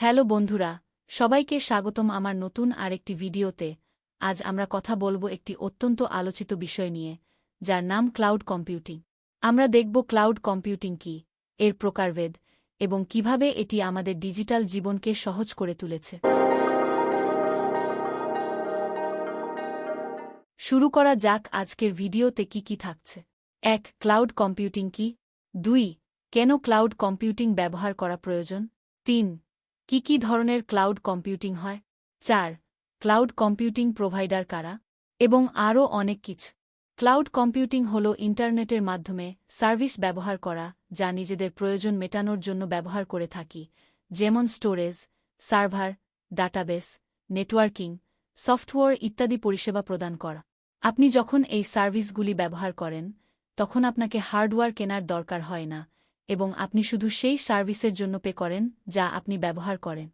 Hello বন্ধুরা, সবাইকে স্বাগতম আমার নতুন আরেকটি ভিডিওতে। আজ আমরা কথা বলবো একটি অত্যন্ত আলোচিত বিষয় নিয়ে, যার নাম ক্লাউড কম্পিউটিং। আমরা দেখব ক্লাউড কম্পিউটিং কি, এর প্রকারভেদ, এবং কিভাবে এটি আমাদের ডিজিটাল জীবনকে সহজ করে তুলেছে। শুরু করা যাক আজকের ভিডিওতে কি থাকছে। ১. ক্লাউড কম্পিউটিং কি? ২. কেন ক্লাউড কম্পিউটিং ব্যবহার করা প্রয়োজন? ৩. কি ধরনের ক্লাউড কম্পিউটিং হয়? ৪. ক্লাউড কম্পিউটিং প্রোভাইডার কারা? এবং আরও অনেক কিছু। ক্লাউড কম্পিউটিং হল ইন্টারনেটের মাধ্যমে সার্ভিস ব্যবহার করা, যা নিজেদের প্রয়োজন মেটানোর জন্য ব্যবহার করে থাকি, যেমন storage, server, database, networking, software ইত্যাদি পরিষেবা প্রদান করা। আপনি যখন এই সার্ভিসগুলি ব্যবহার করেন, তখন আপনাকে হার্ডওয়্যার কেনার দরকার হয় না, এবং আপনি শুধু সেই সার্ভিসের জন্য পে করেন যা আপনি ব্যবহার করেন।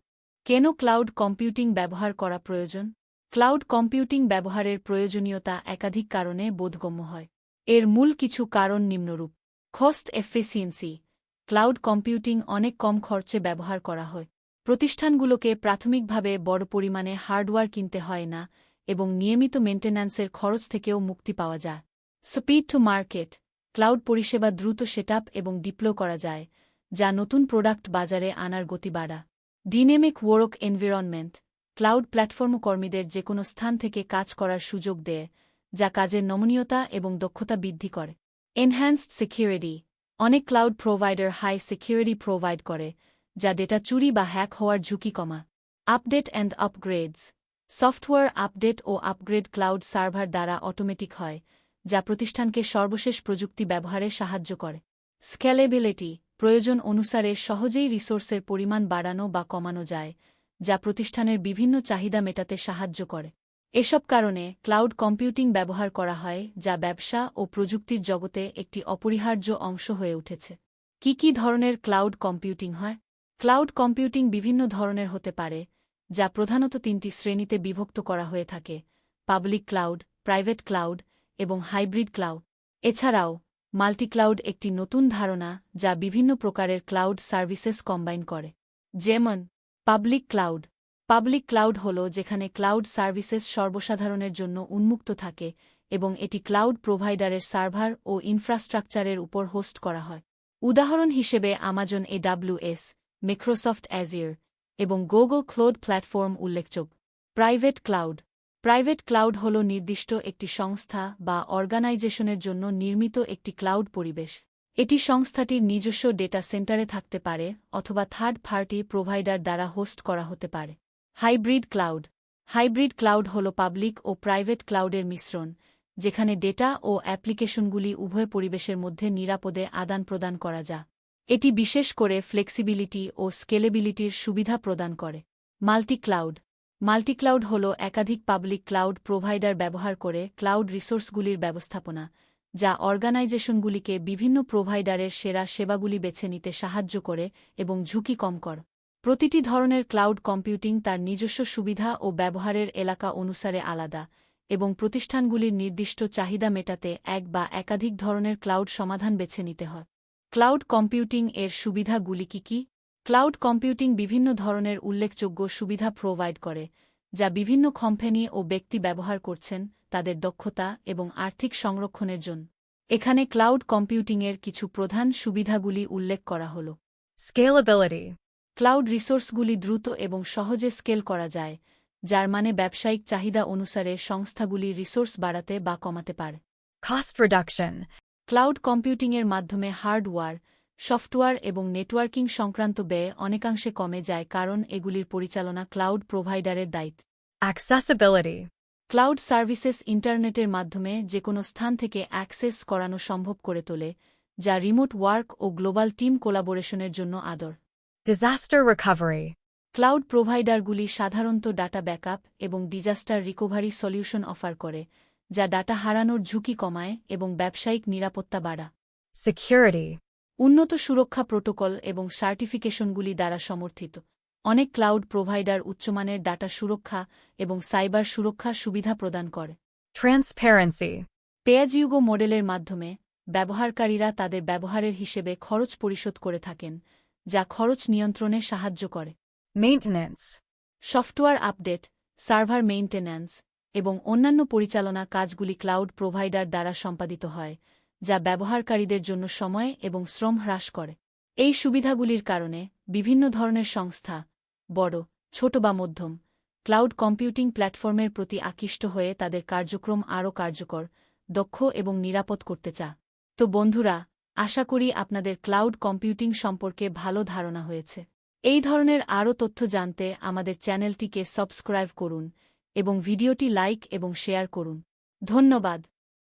কেন ক্লাউড কম্পিউটিং ব্যবহার করা প্রয়োজন? ক্লাউড কম্পিউটিং ব্যবহারের প্রয়োজনীয়তা একাধিক কারণে বোধগম্য হয়। এর মূল কিছু কারণ নিম্নরূপ। Cost efficiency. ক্লাউড কম্পিউটিং অনেক কম খরচে ব্যবহার করা হয়। প্রতিষ্ঠানগুলোকে প্রাথমিকভাবে বড় পরিমাণে হার্ডওয়্যার কিনতে হয় না, এবং নিয়মিত মেইনটেন্যান্সের খরচ থেকেও মুক্তি পাওয়া যায়। Speed to market. ক্লাউড পরিষেবা দ্রুত সেটআপ এবং ডিপ্লয় করা যায়, যা নতুন প্রোডাক্ট বাজারে আনার গতি বাড়ায়। Dynamic work environment. Cloud platform কর্মীদের যেকোনো স্থান থেকে কাজ করার সুযোগ দেয়, যা কাজের নমনীয়তা এবং দক্ষতা বৃদ্ধি করে। Enhanced security. অনেক cloud provider high security provide করে, যা ডেটা চুরি বা হ্যাক হওয়ার ঝুঁকি কমায়। Update and upgrades. Software update ও আপগ্রেড ক্লাউড সার্ভার দ্বারা অটোমেটিক হয়, যা প্রতিষ্ঠানকে সর্বশেষ প্রযুক্তি ব্যবহারে সাহায্য করে। স্কেলেবিলিটি। প্রয়োজন অনুসারে সহজেই রিসোর্সের পরিমাণ বাড়ানো বা কমানো যায়, যা প্রতিষ্ঠানের বিভিন্ন চাহিদা মেটাতে সাহায্য করে। এসব কারণে ক্লাউড কম্পিউটিং ব্যবহার করা হয়, যা ব্যবসা ও প্রযুক্তির জগতে একটি অপরিহার্য অংশ হয়ে উঠেছে। কি ধরনের ক্লাউড কম্পিউটিং হয়? ক্লাউড কম্পিউটিং বিভিন্ন ধরনের হতে পারে, যা প্রধানত তিনটি শ্রেণীতে বিভক্ত করা হয়ে থাকে: পাবলিক ক্লাউড, প্রাইভেট ক্লাউড এবং হাইব্রিড ক্লাউড। এছাড়াও মাল্টিক্লাউড একটি নতুন ধারণা যা বিভিন্ন প্রকারের ক্লাউড সার্ভিসেস কম্বাইন করে। যেমন পাবলিক ক্লাউড। পাবলিক ক্লাউড হল যেখানে ক্লাউড সার্ভিসেস সর্বসাধারণের জন্য উন্মুক্ত থাকে, এবং এটি ক্লাউড প্রোভাইডারের সার্ভার ও ইনফ্রাস্ট্রাকচারের উপর হোস্ট করা হয়। উদাহরণ হিসেবে আমাজন AWS, মাইক্রোসফট অ্যাজিওর এবং গুগল ক্লাউড প্ল্যাটফর্ম উল্লেখযোগ্য। Private cloud. প্রাইভেট ক্লাউড হল নির্দিষ্ট একটি সংস্থা বা অর্গানাইজেশনের জন্য নির্মিত একটি ক্লাউড পরিবেশ। এটি সংস্থাটির নিজস্ব ডেটা সেন্টারে থাকতে পারে অথবা থার্ড পার্টি প্রোভাইডার দ্বারা হোস্ট করা হতে পারে। Hybrid cloud. হাইব্রিড ক্লাউড হল পাবলিক ও প্রাইভেট ক্লাউডের মিশ্রণ, যেখানে ডেটা ও অ্যাপ্লিকেশনগুলি উভয় পরিবেশের মধ্যে নিরাপদে আদান প্রদান করা যায়। এটি বিশেষ করে ফ্লেক্সিবিলিটি ও স্কেলেবিলিটির সুবিধা প্রদান করে। Multi cloud. মাল্টিক্লাউড হল একাধিক পাবলিক ক্লাউড প্রোভাইডার ব্যবহার করে ক্লাউড রিসোর্সগুলির ব্যবস্থাপনা, যা অর্গানাইজেশনগুলিকে বিভিন্ন প্রোভাইডারের সেরা সেবাগুলি বেছে নিতে সাহায্য করে এবং ঝুঁকি কম করে। প্রতিটি ধরনের ক্লাউড কম্পিউটিং তার নিজস্ব সুবিধা ও ব্যবহারের এলাকা অনুসারে আলাদা, এবং প্রতিষ্ঠানগুলির নির্দিষ্ট চাহিদা মেটাতে এক বা একাধিক ধরনের ক্লাউড সমাধান বেছে নিতে হয়। ক্লাউড কম্পিউটিং এর সুবিধাগুলি কি? ক্লাউড কম্পিউটিং বিভিন্ন ধরনের উল্লেখযোগ্য সুবিধা প্রোভাইড করে, যা বিভিন্ন কোম্পানি ও ব্যক্তি ব্যবহার করছেন তাদের দক্ষতা এবং আর্থিক সংরক্ষণের জন্য। এখানে ক্লাউড কম্পিউটিংয়ের কিছু প্রধান সুবিধাগুলি উল্লেখ করা হল। Scalability. ক্লাউড রিসোর্সগুলি দ্রুত এবং সহজে স্কেল করা যায়, যার মানে ব্যবসায়িক চাহিদা অনুসারে সংস্থাগুলি রিসোর্স বাড়াতে বা কমাতে পারে। Cost reduction. ক্লাউড কম্পিউটিংয়ের মাধ্যমে হার্ডওয়্যার, সফটওয়্যার এবং নেটওয়ার্কিং সংক্রান্ত ব্যয় অনেকাংশে কমে যায়, কারণ এগুলির পরিচালনা ক্লাউড প্রোভাইডারের দায়িত্ব। Accessibility. ক্লাউড সার্ভিসেস ইন্টারনেটের মাধ্যমে যেকোনো স্থান থেকে অ্যাক্সেস করানো সম্ভব করে তোলে, যা রিমোট ওয়ার্ক ও গ্লোবাল টিম কোলাবোরেশনের জন্য আদর। Disaster recovery. ক্লাউড প্রোভাইডারগুলি সাধারণত ডাটা ব্যাকআপ এবং ডিজাস্টার রিকভারি সলিউশন অফার করে, যা ডাটা হারানোর ঝুঁকি কমায় এবং ব্যবসায়িক নিরাপত্তা বাড়ায়। Security. উন্নত সুরক্ষা প্রোটোকল এবং সার্টিফিকেশনগুলি দ্বারা সমর্থিত। অনেক ক্লাউড প্রোভাইডার উচ্চমানের ডাটা সুরক্ষা এবং সাইবার সুরক্ষা সুবিধা প্রদান করে। Transparency. পে-অ্যাজ-ইউ-গো মডেলের মাধ্যমে ব্যবহারকারীরা তাদের ব্যবহারের হিসেবে খরচ পরিশোধ করে থাকেন, যা খরচ নিয়ন্ত্রণে সাহায্য করে। Maintenance. Software update, server maintenance এবং অন্যান্য পরিচালনা কাজগুলি ক্লাউড প্রোভাইডার দ্বারা সম্পাদিত হয়, যা ব্যবহারকারীদের জন্য সময় এবং শ্রম হ্রাস করে। এই সুবিধাগুলির কারণে বিভিন্ন ধরনের সংস্থা, বড়, ছোট বা মধ্যম, ক্লাউড কম্পিউটিং প্ল্যাটফর্মের প্রতি আকৃষ্ট হয়ে তাদের কার্যক্রম আরও কার্যকর, দক্ষ এবং নিরাপদ করতে চায়। তো বন্ধুরা, আশা করি আপনাদের ক্লাউড কম্পিউটিং সম্পর্কে ভালো ধারণা হয়েছে। এই ধরনের আরও তথ্য জানতে আমাদের চ্যানেলটিকে সাবস্ক্রাইব করুন এবং ভিডিওটি লাইক এবং শেয়ার করুন। ধন্যবাদ।